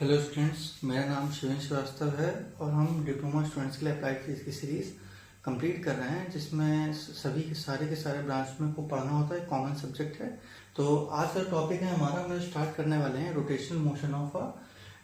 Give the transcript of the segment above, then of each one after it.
Hello students, मेरा नाम शिवेन श्रीवास्तव है और हम डिप्लोमा स्टूडेंट्स के लिए अप्लाइड फिजिक्स की सीरीज़ कंप्लीट कर रहे हैं, जिसमें सभी के सारे ब्रांच में को पढ़ना होता है, कॉमन सब्जेक्ट है। तो आज का टॉपिक है हमारा, हम स्टार्ट करने वाले हैं rotational motion of a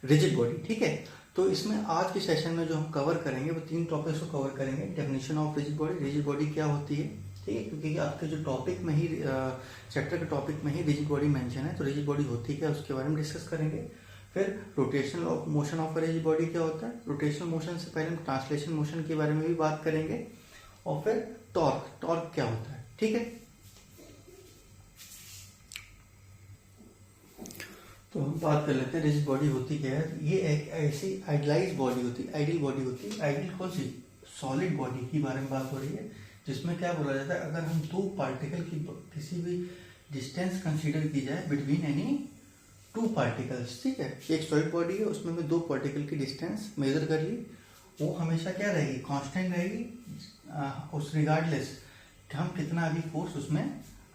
rigid body. ठीक है, तो इसमें आज के सेशन में जो हम कवर करेंगे वो 3 टॉपिक्स को कवर करेंगे। डेफिनेशन ऑफ रिजिड बॉडी क्या होती है, ठीक है, क्योंकि आपके जो टॉपिक में ही चैप्टर के टॉपिक में ही रिजिड बॉडी मेंशन है, तो रिजिड बॉडी होती क्या है उसके बारे में डिस्कस करेंगे। फिर rotational motion of rigid body क्या होता है, रोटेशनल मोशन से पहले हम ट्रांसलेशन मोशन के बारे में भी बात करेंगे, और फिर टॉर्क क्या होता है। ठीक है, तो हम बात कर लेते हैं रिजिड बॉडी होती क्या है। ये एक ऐसी आइडियलाइज बॉडी होती है, आइडियल बॉडी होती है। आइडियल कौन सी, सॉलिड बॉडी की बारे में बात हो रही है, जिसमें क्या बोला जाता है, अगर हम 2 पार्टिकल की किसी भी डिस्टेंस कंसीडर की जाए बिटवीन एनी 2 पार्टिकल्स, ठीक है, एक सॉलिड बॉडी है, उसमें मैं 2 पार्टिकल की डिस्टेंस मेजर कर ली, वो हमेशा क्या रहेगी, कांस्टेंट रहेगी, उस रिगार्डलेस हम कितना भी फोर्स उसमें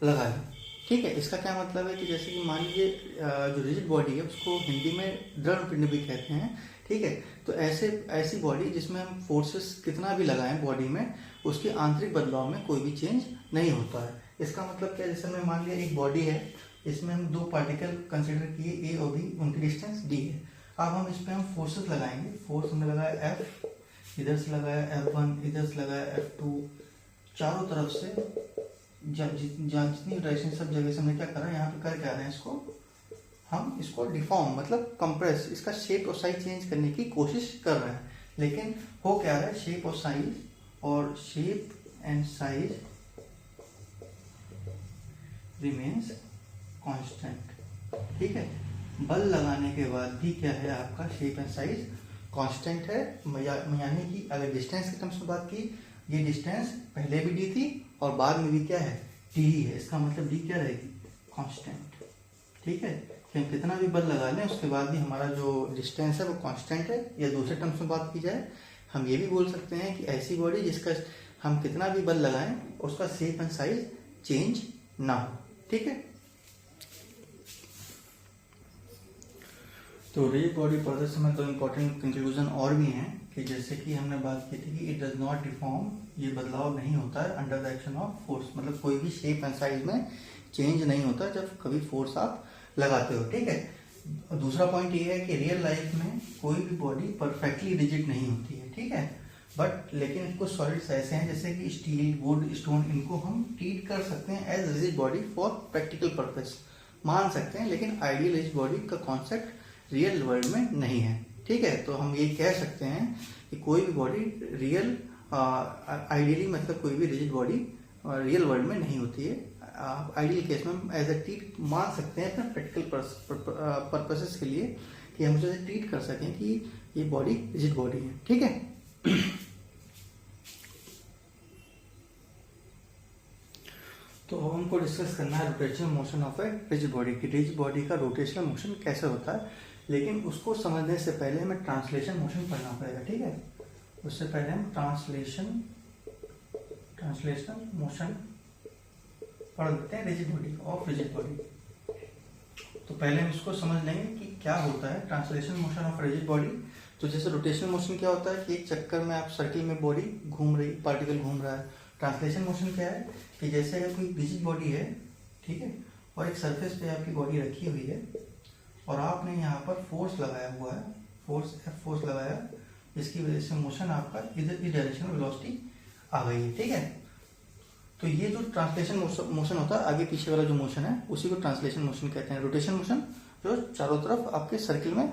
लगा लें। ठीक है, इसका क्या मतलब है कि जैसे कि मान लीजिए जो रिजिड बॉडी है उसको हिंदी में दृढ़ पिंड भी कहते हैं। ठीक है, तो ऐसी बॉडी जिसमें हम फोर्सेस कितना भी लगाएं बॉडी में, उसके आंतरिक बदलाव में कोई भी चेंज नहीं होता है। इसका मतलब क्या, जैसे मैं मान लिया एक बॉडी है, इसमें हम 2 पार्टिकल कंसीडर किए, ए और बी, उनकी डिस्टेंस डी है। अब हम इस पे हम फोर्सेस लगाएंगे। फोर्स हमने लगाया एफ, इधर से लगाया F1, इधर से लगाया F2, चारों तरफ से जितनी डायरेक्शन सब जगह से हमने क्या करा, यहाँ पे कर क्या रहे हैं, हम इसको डिफॉर्म मतलब कंप्रेस, इसका शेप और साइज चेंज करने की कोशिश कर रहे हैं, लेकिन हो क्या रहा है, shape and size remains constant. ठीक है, बल लगाने के बाद भी क्या है, आपका शेप एंड साइज कांस्टेंट है। यानी कि अगर डिस्टेंस के टर्म्स में बात की, ये डिस्टेंस पहले भी डी थी और बाद में भी क्या है, टी ही है। इसका मतलब डी क्या रहेगी, कांस्टेंट। ठीक है, कि हम कितना भी बल लगा लें उसके बाद भी हमारा जो डिस्टेंस है वो कांस्टेंट है। या दूसरे टर्म्स में बात की जाए, हम ये भी बोल सकते हैं कि ऐसी बॉडी जिसका हम कितना भी बल लगाएं उसका शेप एंड साइज चेंज ना हो। ठीक है, तो रिजिड बॉडी पढ़ते समय तो इम्पोर्टेंट कंक्लूजन और भी हैं, कि जैसे कि हमने बात की थी कि इट डज नॉट डिफॉर्म, ये बदलाव नहीं होता है under the action of force, मतलब कोई भी शेप एंड साइज में चेंज नहीं होता जब कभी फोर्स आप लगाते हो। ठीक है, दूसरा पॉइंट ये है कि रियल लाइफ में कोई भी बॉडी परफेक्टली रिजिड नहीं होती है। ठीक है, बट लेकिन कुछ सॉलिड्स ऐसे हैं जैसे कि स्टील, वुड, स्टोन, इनको हम ट्रीट कर सकते हैं as rigid body for practical purpose, मान सकते हैं, लेकिन आइडियल रिजिड बॉडी का कॉन्सेप्ट रियल वर्ल्ड में नहीं है। ठीक है, तो हम ये कह सकते हैं कि कोई भी बॉडी रियल आइडियली मतलब कोई भी रिजिड बॉडी रियल वर्ल्ड में नहीं होती है। आइडियल केस में हम एज ए ट्रीट मान सकते हैं अपने प्रैक्टिकल पर्पसेस के लिए, कि हम उसे ट्रीट कर सकें कि ये बॉडी रिजिड बॉडी है। ठीक है, तो अब हमको डिस्कस करना है rotational motion of a rigid body की। रिजिड बॉडी का रोटेशनल मोशन कैसे होता है, लेकिन उसको समझने से पहले हमें ट्रांसलेशन मोशन पढ़ना पड़ेगा। ठीक है, उससे पहले हम ट्रांसलेशन मोशन पढ़ लेते हैं rigid body of rigid body. तो पहले हम इसको समझ लेंगे कि क्या होता है translation motion of rigid body. तो जैसे रोटेशनल मोशन क्या होता है कि एक चक्कर में आप सर्किल में बॉडी घूम रही, पार्टिकल घूम रहा है। ट्रांसलेशन मोशन क्या है कि जैसे अगर कोई रिजिड बॉडी है, ठीक है, और एक सरफेस पे आपकी बॉडी रखी हुई है और आपने यहाँ पर फोर्स लगाया हुआ है, फोर्स लगाया, जिसकी वजह से मोशन आपका इधर की डायरेक्शन में वेलोसिटी आ गई है। ठीक है, तो ये जो ट्रांसलेशन मोशन होता है, आगे पीछे वाला जो मोशन है उसी को ट्रांसलेशन मोशन कहते हैं। रोटेशन मोशन जो चारों तरफ आपके सर्किल में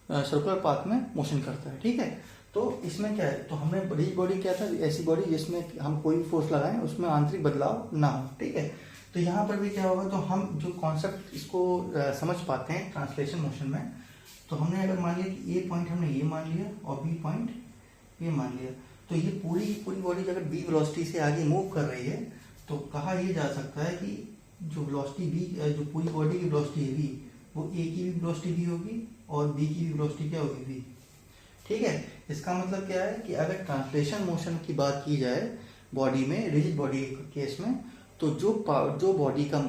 सर्कुलर पाथ में मोशन करता है। ठीक है, तो इसमें क्या है, तो हमने रिजिड बॉडी क्या था, ऐसी बॉडी जिसमें हम कोई फोर्स लगाएं उसमें आंतरिक बदलाव ना हो। ठीक है, तो यहाँ पर भी क्या होगा, तो हम जो कॉन्सेप्ट इसको समझ पाते हैं ट्रांसलेशन मोशन में, तो हमने अगर मान लिया कि ए पॉइंट हमने ये मान लिया और बी पॉइंट ये मान लिया, तो ये पूरी बॉडी अगर बी वेलोसिटी से आगे मूव कर रही है, तो कहा यह जा सकता है कि जो वेलोसिटी बी, जो पूरी बॉडी की वेलोसिटी है बी, वो ए की भी वेलोसिटी बी होगी और बी की भी वेलोसिटी क्या होगी, बी। ठीक है, इसका मतलब क्या है कि अगर ट्रांसलेशन मोशन की बात की जाए बॉडी में, रिजिड बॉडी केस में, तो जो बॉडी का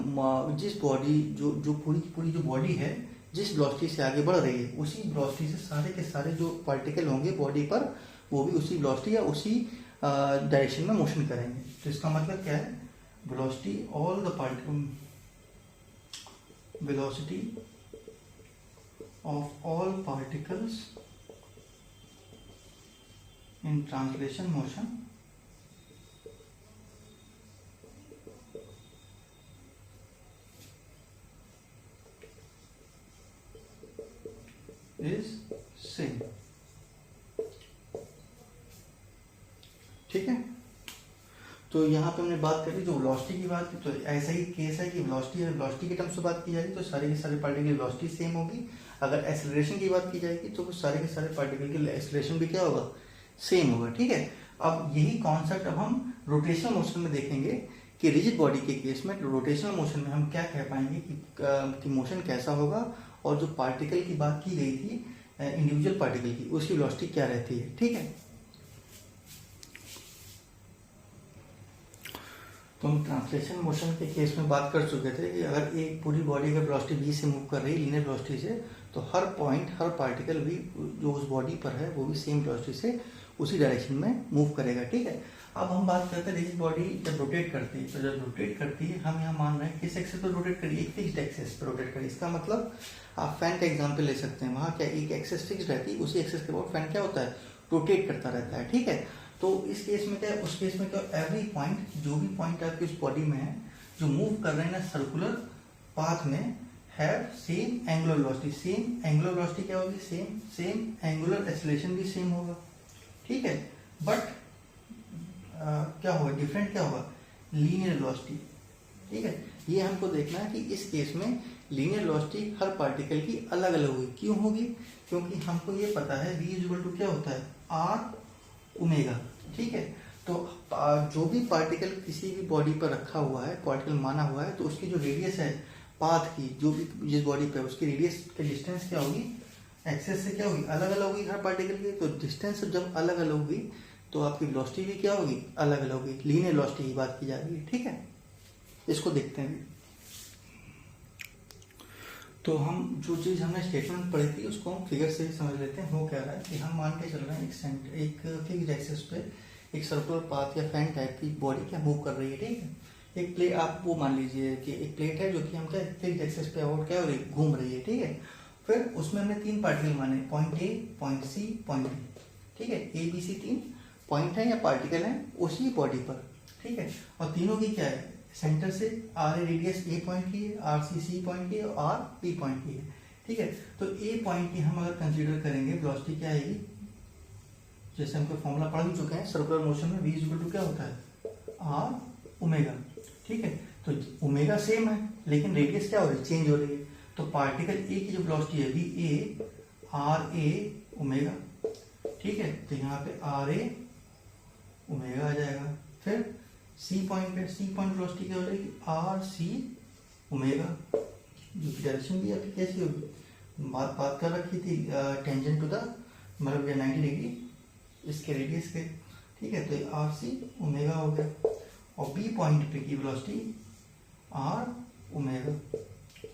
जिस बॉडी जो पूरी जो बॉडी है जिस वेलोसिटी से आगे बढ़ रही है उसी वेलोसिटी से सारे के सारे जो पार्टिकल होंगे बॉडी पर वो भी उसी वेलोसिटी या उसी डायरेक्शन में मोशन करेंगे। तो इसका मतलब क्या है, velocity all the particle, velocity of all particles in translation motion is same. ठीक है, तो यहाँ पे हमने बात करी जो वेलोसिटी की बात की, तो ऐसा ही केस है कि वेलोसिटी के टर्म्स से बात की जाएगी तो सारे के सारे पार्टिकल की वेलोसिटी सेम होगी। अगर एक्सेलरेशन की बात की जाएगी तो सारे के सारे पार्टिकल की एक्सेलरेशन भी क्या होगा, सेम होगा। ठीक है, अब यही कॉन्सेप्ट अब हम रोटेशनल मोशन में देखेंगे कि रिजिड बॉडी के केस में रोटेशनल मोशन में हम क्या कह पाएंगे कि मोशन कैसा होगा और जो पार्टिकल की बात की गई थी इंडिविजुअल पार्टिकल की उसकी वेलोसिटी क्या रहती है। ठीक है, तो हम ट्रांसलेशन मोशन के केस में बात कर चुके थे कि अगर एक पूरी बॉडी का वेलोसिटी v से मूव कर रही है लीनियर वेलोसिटी से, तो हर पॉइंट हर पार्टिकल भी जो उस बॉडी पर है वो भी सेम वेलोसिटी से उसी डायरेक्शन में मूव करेगा। ठीक है, अब हम बात करते हैं रिजिड बॉडी जब रोटेट करती है, तो जब रोटेट करती है हम यहाँ मान रहे हैं किस एक्सेस पर रोटेट करिए, एक फिक्स्ड एक्सेस पर रोटेट करिए। इसका मतलब आप फैन का एग्जाम्पल ले सकते हैं, वहाँ क्या एक एक्सेस फिक्स रहती है, उसी एक्सेस के बाद फैन क्या होता है, रोटेट करता रहता है। ठीक है, तो इस केस में क्या है, उस केस में क्या, एवरी पॉइंट, जो भी पॉइंट आपकी उस बॉडी में है जो मूव कर रहे हैं ना सर्कुलर पाथ में, have same angular velocity. Same angular velocity क्या होगी, सेम एंगुलर एक्सेलरेशन भी सेम होगा। ठीक है, बट क्या होगा, डिफरेंट क्या होगा, लीनियर वेलोसिटी। ठीक है, ये हमको देखना है कि इस केस में लीनियर वेलोसिटी हर पार्टिकल की अलग अलग होगी। क्यों होगी, क्योंकि हमको ये पता है v इक्वल टू क्या होता है, आर ओमेगा। ठीक है, तो जो भी पार्टिकल किसी भी बॉडी पर रखा हुआ है, पार्टिकल माना हुआ है, तो उसकी जो रेडियस है पाथ की, जो भी जिस बॉडी पे उसकी रेडियस की डिस्टेंस क्या होगी, एक्सेस से क्या होगी, अलग अलग होगी हर पार्टिकल की। तो डिस्टेंस जब अलग अलग होगी तो आपकी वेलोसिटी भी क्या होगी, अलग अलग होगी। लीनियर वेलोसिटी की बात की जा रही है। ठीक है, इसको देखते हैं। तो हम जो चीज़ हमने स्टेटमेंट पढ़ी थी उसको हम फिगर से ही समझ लेते हैं। हो क्या रहा है कि हम मान के चल रहे हैं एक फिक्स्ड एक्सेस पे एक सर्कुलर पाथ या फैन टाइप की बॉडी क्या मूव कर रही है। ठीक है, एक प्लेट, आप वो मान लीजिए कि एक प्लेट है जो कि हम क्या फिक्स्ड एक्सेस पे और क्या हो रही है, घूम रही है। ठीक है, फिर उसमें हमने 3 पार्टिकल माने, point A, point C, point B. ठीक है, ए बी सी 3 पॉइंट है या पार्टिकल है उसी बॉडी पर। ठीक है, और तीनों की क्या है, सेंटर से R A radius A point की है, आर सी सी पॉइंट की है और आर बी पॉइंट की है। ठीक है, तो ए पॉइंट की हम अगर कंसीडर करेंगे वेलोसिटी क्या आएगी, जैसे हमको फॉर्मूला पढ़ भी चुके हैं, सर्कुलर मोशन में v इक्वल टू क्या होता है, आर ओमेगा। ठीक है, तो ओमेगा सेम है लेकिन रेडियस क्या हो रही है, चेंज हो रही है। तो पार्टिकल ए की जो वेलोसिटी है V A R A omega. ठीक है, तो यहाँ पे आर ए ओमेगा आ जाएगा। फिर सी पॉइंट पे, सी पॉइंट वेलोसिटी क्या हो जाएगी, आर सी ओमेगा, जो की डायरेक्शन भी आपकी कैसी होगी, बात कर रखी थी टेंजेंट टू द, मतलब 90 डिग्री इसके रेडियस के। ठीक है, तो आर सी ओमेगा हो गया। और बी पॉइंट पे की वेलोसिटी आर ओमेगा।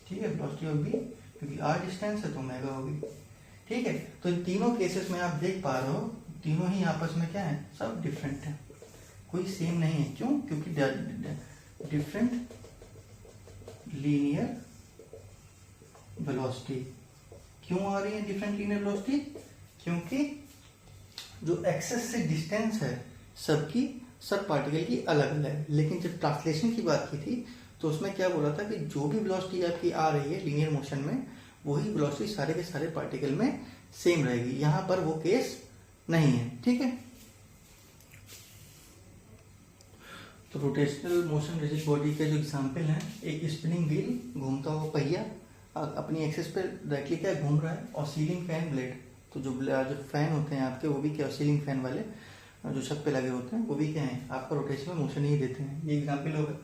ठीक है, वेलोसिटी ऑफ बी, क्योंकि आर डिस्टेंस है तो ओमेगा होगी। ठीक है, तो इन तीनों केसेस में आप देख पा रहे हो तीनों ही आपस में क्या है, सब डिफरेंट है, कोई सेम नहीं है। क्यों, क्योंकि डिफरेंट लीनियर वेलोसिटी। क्यों आ रही है डिफरेंट लीनियर वेलोसिटी, क्योंकि जो एक्सेस से डिस्टेंस है सबकी, सब पार्टिकल की अलग अलग है। लेकिन जब ट्रांसलेशन की बात की थी तो उसमें क्या बोला था कि जो भी वेलोसिटी आपकी आ रही है लीनियर मोशन में, वही वेलोसिटी सारे के सारे पार्टिकल में सेम रहेगी। यहां पर वो केस नहीं है। ठीक है, तो रोटेशनल मोशन रिजिड बॉडी के जो एग्जाम्पल हैं, एक स्पिनिंग व्हील, घूमता हुआ पहिया अपनी एक्सेस पे डायरेक्टली क्या घूम रहा है, और सीलिंग फैन ब्लेड, तो जो फैन होते हैं आपके वो भी क्या, सीलिंग फैन वाले जो छत पे लगे होते हैं वो भी क्या है, आपका रोटेशनल मोशन ही देते हैं। ये एग्जाम्पल होगा।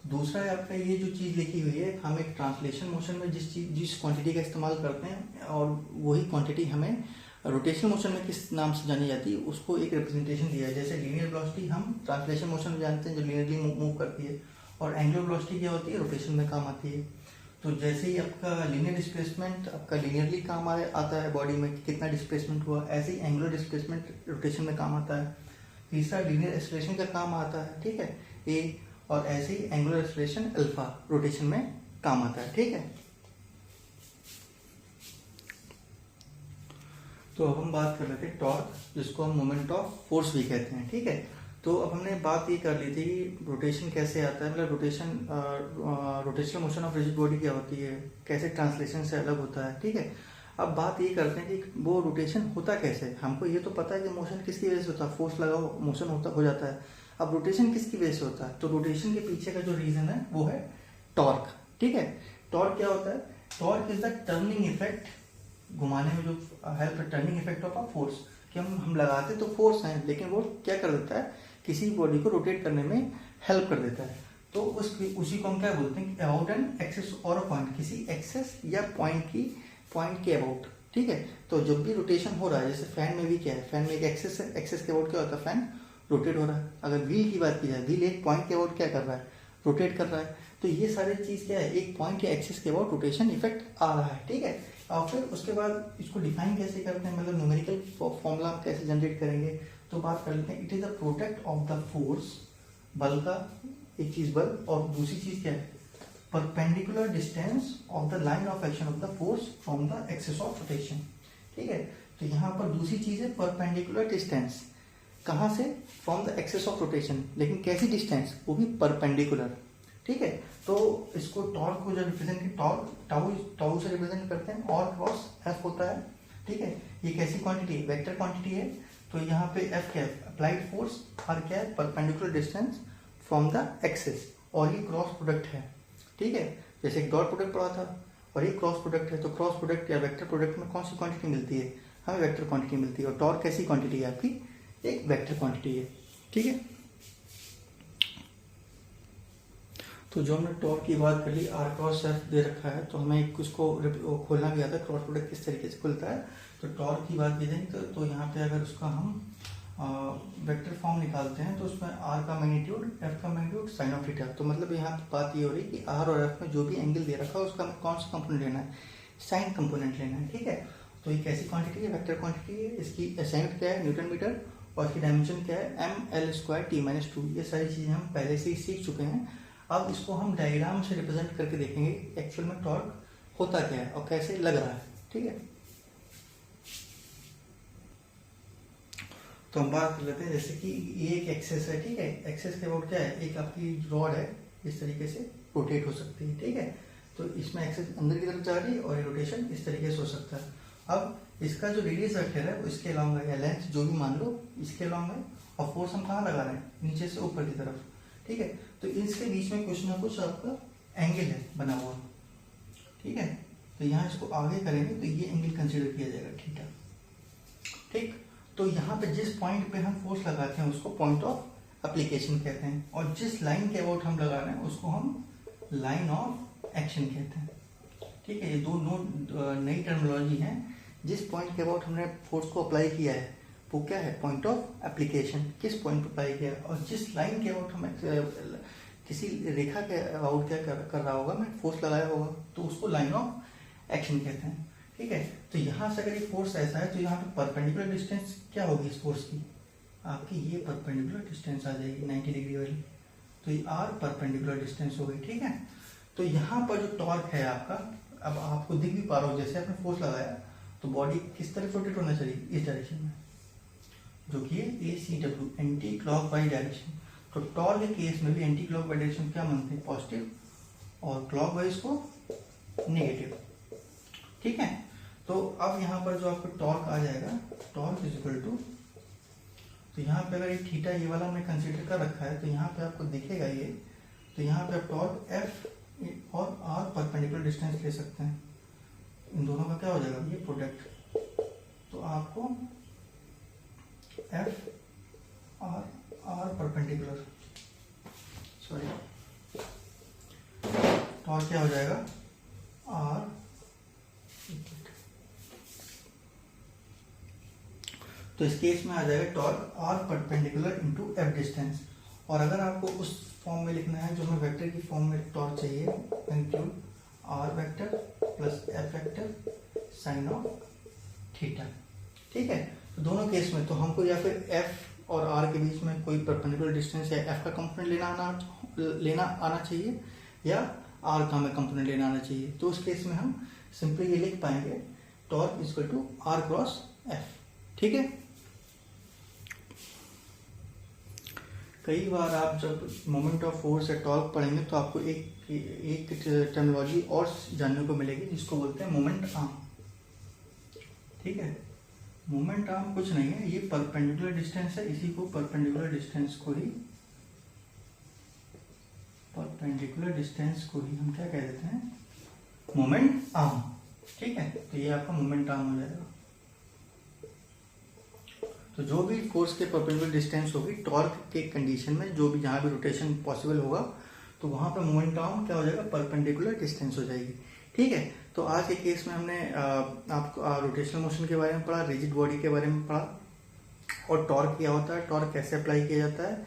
दूसरा है आपका ये जो चीज़ लिखी हुई है, हम एक ट्रांसलेशन मोशन में जिस क्वांटिटी का इस्तेमाल करते हैं और वही क्वांटिटी हमें रोटेशनल मोशन में किस नाम से जानी जाती है, उसको एक रिप्रेजेंटेशन दिया है। जैसे लीनियर वेलोसिटी हम ट्रांसलेशन मोशन में जानते हैं जो लीनियरली मूव करती है, और एंगुलर वेलोसिटी क्या होती है, रोटेशन में काम आती है। तो जैसे ही आपका लीनियर डिस्प्लेसमेंट आपका लीनियरली काम आता है बॉडी में, कितना डिस्प्लेसमेंट हुआ, ऐसे ही एंगुलर डिस्प्लेसमेंट रोटेशन में काम आता है। तीसरा लीनियर एक्सेलरेशन का काम आता है, ठीक है, ए, और ऐसे ही एंगुलर एक्सेलरेशन अल्फा रोटेशन में काम आता है, ठीक है। तो अब हम बात कर रहे थे टॉर्क, जिसको हम मोमेंट ऑफ फोर्स भी कहते हैं, ठीक है। तो अब हमने बात ये कर ली थी कि रोटेशन कैसे आता है, मतलब rotational motion of rigid body क्या होती है, कैसे ट्रांसलेशन से अलग होता है, ठीक है। अब बात ये करते हैं कि वो रोटेशन होता कैसे है। हमको ये तो पता है कि मोशन किसकी वजह से होता है, फोर्स लगा मोशन हो जाता है। अब रोटेशन किसकी वजह से होता है, तो रोटेशन के पीछे का जो रीजन है वो है टॉर्क, ठीक है। टॉर्क क्या होता है, torque is the turning effect, घुमाने में जो help turning effect of a force, कि हम लगाते तो फोर्स है, लेकिन वो क्या कर देता है, किसी बॉडी को रोटेट करने में हेल्प कर देता है। तो उसी को हम क्या बोलते हैं, अबाउट एन एक्सेस और अ पॉइंट, किसी एक्सेस या पॉइंट के अबाउट, ठीक है। तो जब भी रोटेशन हो रहा है, जैसे फैन में भी क्या है, फैन में एक एक्सेस है, एक्सेस के अबाउट क्या होता है, फैन रोटेट हो रहा है। अगर व्हील की बात की जाए, व्हील एक पॉइंट के अबाउट क्या कर रहा है, रोटेट कर रहा है। तो ये सारी चीज क्या है, एक पॉइंट या एक्सेस के अबाउट रोटेशन इफेक्ट आ रहा है, ठीक है। और फिर उसके बाद इसको डिफाइन कैसे करते हैं, मतलब न्यूमेरिकल फॉर्मूला कैसे जनरेट करेंगे, तो बात कर लेते हैं। It is the product of the force, बल का एक चीज बल, और दूसरी चीज क्या है, perpendicular distance of the line of action of the force from the axis of rotation, ठीक है। तो यहाँ पर दूसरी चीज है परपेंडिकुलर डिस्टेंस, कहाँ से, from the axis of rotation, लेकिन कैसी डिस्टेंस, वो भी परपेंडिकुलर, ठीक है। तो इसको टॉर्क को जो रिप्रेजेंट टाउ से रिप्रेजेंट करते हैं, और क्रॉस एफ होता है, ठीक है। ये कैसी क्वांटिटी है, वेक्टर क्वांटिटी है। तो यहाँ पे एफ क्या है, अप्लाइड फोर्स, और क्या है, perpendicular distance from the axis, और ये क्रॉस प्रोडक्ट है, ठीक है। जैसे एक डॉट प्रोडक्ट पढ़ा था और ये क्रॉस प्रोडक्ट है, तो क्रॉस प्रोडक्ट या वेक्टर प्रोडक्ट में कौन सी क्वांटिटी मिलती है, हमें वेक्टर क्वांटिटी मिलती है। और टॉर्क कैसी क्वांटिटी है आपकी, एक वेक्टर क्वांटिटी है, ठीक है। तो जो हमने टॉर्क की बात कर ली, आर क्रॉस एफ दे रखा है, तो हमें उसको खोलना भी आता है, क्रॉस प्रोडक्ट किस तरीके से खुलता है। तो टॉर्क की बात की जाए तो यहाँ पे अगर उसका हम वेक्टर फॉर्म निकालते हैं, तो उसमें आर का मैग्नीट्यूड, एफ का मैग्नीट्यूड, साइन ऑफ थीटा। तो मतलब यहाँ पे बात ये हो रही है कि आर और एफ में जो भी एंगल दे रखा है उसका हमें कौन सा कंपोनेंट लेना है, साइन कंपोनेंट लेना है, ठीक है। तो ये कैसी क्वांटिटी है, वेक्टर क्वांटिटी है। इसकी असाइनमेंट क्या है, न्यूटन मीटर, और इसकी डायमेंशन क्या है, ml²t-2। ये सारी चीजें हम पहले से ही सीख चुके हैं। अब इसको हम डायग्राम से रिप्रेजेंट करके देखेंगे एक्चुअल में टॉर्क होता क्या है और कैसे लग रहा है, ठीक है। तो हम बात कर लेते हैं, जैसे कि ये एक एक्सेस है, ठीक है। एक्सेस के अबाउट क्या है, एक आपकी रॉड है, इस तरीके से रोटेट हो सकती है, ठीक है। तो इसमें एक्सेस अंदर की तरफ जा रही है और रोटेशन इस तरीके से हो सकता है। अब इसका जो रेडियस वेक्टर है वो इसके अलॉन्ग है, या लेंथ जो भी मान लो इसके अलॉन्ग है, और फोर्स हम कहाँ लगा रहे हैं, नीचे से ऊपर की तरफ, ठीक है। तो इसके बीच में कुछ ना कुछ आपका एंगल है बना हुआ, ठीक है। तो यहाँ इसको आगे करेंगे तो ये एंगल कंसीडर किया जाएगा, ठीक है, ठीक। तो यहाँ पे जिस पॉइंट पे हम फोर्स लगाते हैं उसको पॉइंट ऑफ एप्लीकेशन कहते हैं, और जिस लाइन के अबाउट हम लगा रहे हैं उसको हम लाइन ऑफ एक्शन कहते हैं, ठीक है। ये दो नई टर्मिनोलॉजी है। जिस पॉइंट के अबाउट हमने फोर्स को अप्लाई किया है वो क्या है, पॉइंट ऑफ एप्लीकेशन, किस पॉइंट पर अप्लाई किया है। और जिस लाइन के अबाउट हमें किसी रेखा के अबाउट क्या कर रहा होगा, मैं फोर्स लगाया होगा, तो उसको लाइन ऑफ एक्शन कहते हैं, ठीक है। तो यहाँ से अगर ये फोर्स ऐसा है तो यहाँ पे परपेंडिकुलर डिस्टेंस क्या होगी इस फोर्स की, आपकी ये परपेंडिकुलर डिस्टेंस आ जाएगी 90 डिग्री वाली, तो ये आर परपेंडिकुलर डिस्टेंस हो गई, ठीक है। तो यहाँ पर जो टॉर्क है आपका, अब आपको दिख भी पा रहा हो, जैसे आपने फोर्स लगाया तो बॉडी किस तरफ रोटेट होना चाहिए, इस डायरेक्शन में, जो कि है ACW, एंटी क्लॉकवाइज डायरेक्शन। तो टॉर्क के केस में भी एंटी क्लॉकवाइज डायरेक्शन क्या मानते हैं, पॉजिटिव, और क्लॉकवाइज को नेगेटिव, ठीक है। तो अब यहाँ पर जो आपको टॉर्क आ जाएगा, टॉर्क इज इक्वल टू, तो यहाँ पे अगर ये थीटा ये वाला हमने कंसीडर कर रखा है तो यहाँ पे आपको दिखेगा ये, तो यहाँ पे आप टॉर्क F और R परपेंडिकुलर डिस्टेंस ले सकते हैं, इन दोनों का क्या हो जाएगा, ये प्रोडक्ट। तो आपको F R perpendicular, sorry, torque क्या हो जाएगा, R, तो इस केस में आ जाएगा torque R perpendicular into F distance. और अगर आपको उस फॉर्म में लिखना है जो हमें वेक्टर की फॉर्म में टॉर्क चाहिए, magnitude R vector plus F vector sine of theta. ठीक है, तो दोनों केस में तो हमको या फिर एफ और आर के बीच में कोई परपेंडिकुलर डिस्टेंस या एफ का कंपोनेंट लेना आना चाहिए या आर का हमें कंपोनेंट लेना आना चाहिए। तो उस केस में हम सिंपली ये लिख पाएंगे torque is equal to R cross F. ठीक है, कई बार आप जब मोमेंट ऑफ फोर्स या टॉर्क पढ़ेंगे तो आपको एक टर्मिनोलॉजी और जानने को मिलेगी जिसको बोलते हैं मोमेंट आर्म। ठीक है, मोमेंट आर्म कुछ नहीं है, ये परपेंडिकुलर डिस्टेंस है, इसी को परपेंडिकुलर डिस्टेंस को ही हम क्या कह देते हैं, मोमेंट आर्म। ठीक है, तो ये आपका मोमेंट आर्म हो जाएगा। तो जो भी फोर्स के परपेंडिकुलर डिस्टेंस होगी टॉर्क के कंडीशन में, जो भी जहां भी रोटेशन पॉसिबल होगा तो वहां पर मोमेंट आर्म क्या हो जाएगा, परपेंडिकुलर डिस्टेंस हो जाएगी। ठीक है, तो आज के केस में हमने आपको रोटेशनल मोशन के बारे में पढ़ा, रिजिड बॉडी के बारे में पढ़ा और टॉर्क क्या होता है, टॉर्क कैसे अप्लाई किया जाता है,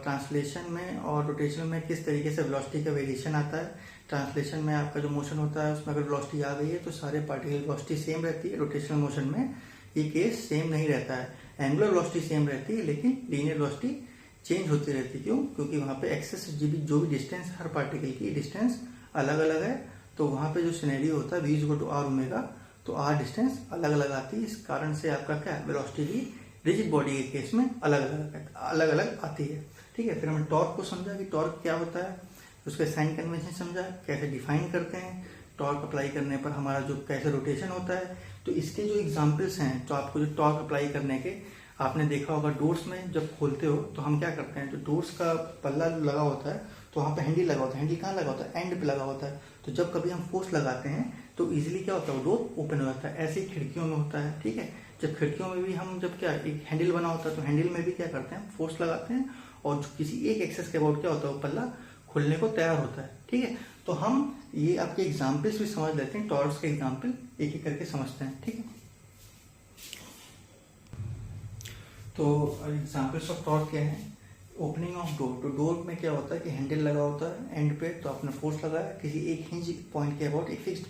ट्रांसलेशन में और रोटेशन में किस तरीके से वेलोसिटी का वेरिएशन आता है। ट्रांसलेशन में आपका जो मोशन होता है उसमें अगर वेलोसिटी आ गई है तो सारे पार्टिकल वेलोसिटी सेम रहती है। रोटेशनल मोशन में ये केस सेम नहीं रहता है, एंगुलर वेलोसिटी सेम रहती है लेकिन लीनियर वेलोसिटी चेंज होती रहती है। क्यों? क्योंकि वहाँ पे एक्सेस जो भी डिस्टेंस, हर पार्टिकल की डिस्टेंस अलग अलग है, तो वहाँ पे जो सिनेरियो होता है v equal to R omega, तो आर डिस्टेंस अलग अलग आती है। इस कारण से आपका क्या वेलोसिटी भी रिजिड बॉडी के केस में अलग अलग आती है। ठीक है, फिर हमने टॉर्क को समझा कि टॉर्क क्या होता है, उसके साइन कन्वेंशन समझा, कैसे डिफाइन करते हैं, टॉर्क अप्लाई करने पर हमारा जो कैसे रोटेशन होता है। तो इसके जो एग्जाम्पल्स हैं, तो आपको जो टॉर्क अप्लाई करने के आपने देखा होगा डोर्स में जब खोलते हो तो हम क्या करते हैं, जो डोर्स का पल्ला लगा होता है तो वहाँ पे हैंडल लगा होता है। हैंडल कहाँ लगा होता है, एंड पे लगा होता है। तो जब कभी हम फोर्स लगाते हैं तो इजीली क्या होता है, डोर ओपन हो जाता है। ऐसे ही खिड़कियों में होता है। ठीक है, जब खिड़कियों में भी हम जब क्या एक हैंडल बना होता है तो हैंडल में भी क्या करते हैं, फोर्स लगाते हैं और किसी एक एक्सेस के अबाउट क्या होता है, वो पल्ला खुलने को तैयार होता है। ठीक है, तो हम ये आपके एग्जाम्पल्स भी समझ लेते हैं, टॉर्क्स के एग्जाम्पल एक एक करके समझते हैं। ठीक है, तो एग्जाम्पल्स ऑफ टॉर्क क्या है, ओपनिंग ऑफ डोर। तो डोर में क्या होता है कि हैंडल लगा होता है एंड पे, तो आपने फोर्स लगाया किसी एक हिंज पॉइंट के अबाउट, एक फिक्स्ड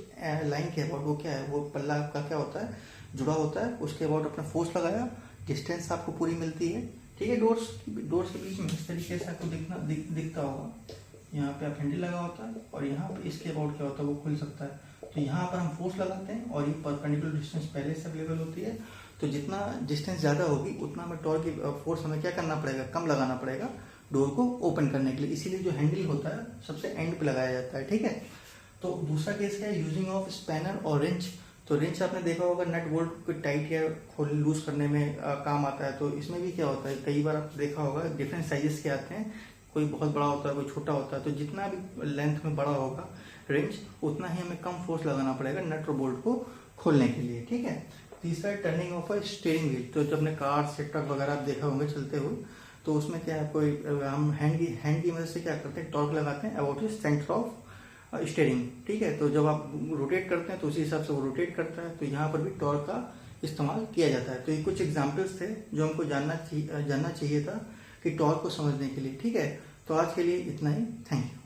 लाइन के अबाउट, वो क्या है, वो पल्ला आपका क्या होता है, जुड़ा होता है, उसके अबाउट अपना फोर्स लगाया, डिस्टेंस आपको पूरी मिलती है। ठीक है, डोर्स के बीच में इस तरीके से आपको दिखता होगा, यहाँ पे आप हैंडल लगा होता है और यहाँ पे इसके अबाउट क्या होता है, वो खुल सकता है। तो यहाँ पर हम फोर्स लगाते हैं और ये परपेंडिकुलर डिस्टेंस पहले से अवेलेबल होती है। तो जितना डिस्टेंस ज़्यादा होगी उतना हमें टॉर्क की फोर्स हमें क्या करना पड़ेगा, कम लगाना पड़ेगा डोर को ओपन करने के लिए। इसीलिए जो हैंडल होता है सबसे एंड पे लगाया जाता है। ठीक है, तो दूसरा केस है यूजिंग ऑफ स्पैनर और रिंच। तो रिंच आपने देखा होगा नट बोल्ट को टाइट या खोल लूज करने में काम आता है। तो इसमें भी क्या होता है, कई बार आपने देखा होगा डिफरेंट साइजेस के आते हैं, कोई बहुत बड़ा होता है, कोई छोटा होता है। तो जितना भी लेंथ में बड़ा होगा रिंच, उतना ही हमें कम फोर्स लगाना पड़ेगा नट और बोल्ट को खोलने के लिए। ठीक है, तीसरा turning of a steering wheel. तो जब अपने कार से ट्रक वगैरह आप देखा होंगे चलते हुए, तो उसमें क्या है, कोई हम हैंड की मदद से क्या करते हैं, टॉर्क लगाते हैं अबाउट सेंटर ऑफ स्टीयरिंग। ठीक है, तो जब आप रोटेट करते हैं तो उसी हिसाब से वो रोटेट करता है। तो यहाँ पर भी टॉर्क का इस्तेमाल किया जाता है। तो ये कुछ एग्जाम्पल्स थे जो हमको जानना चाहिए था कि टॉर्क को समझने के लिए। ठीक है, तो आज के लिए इतना ही, थैंक यू।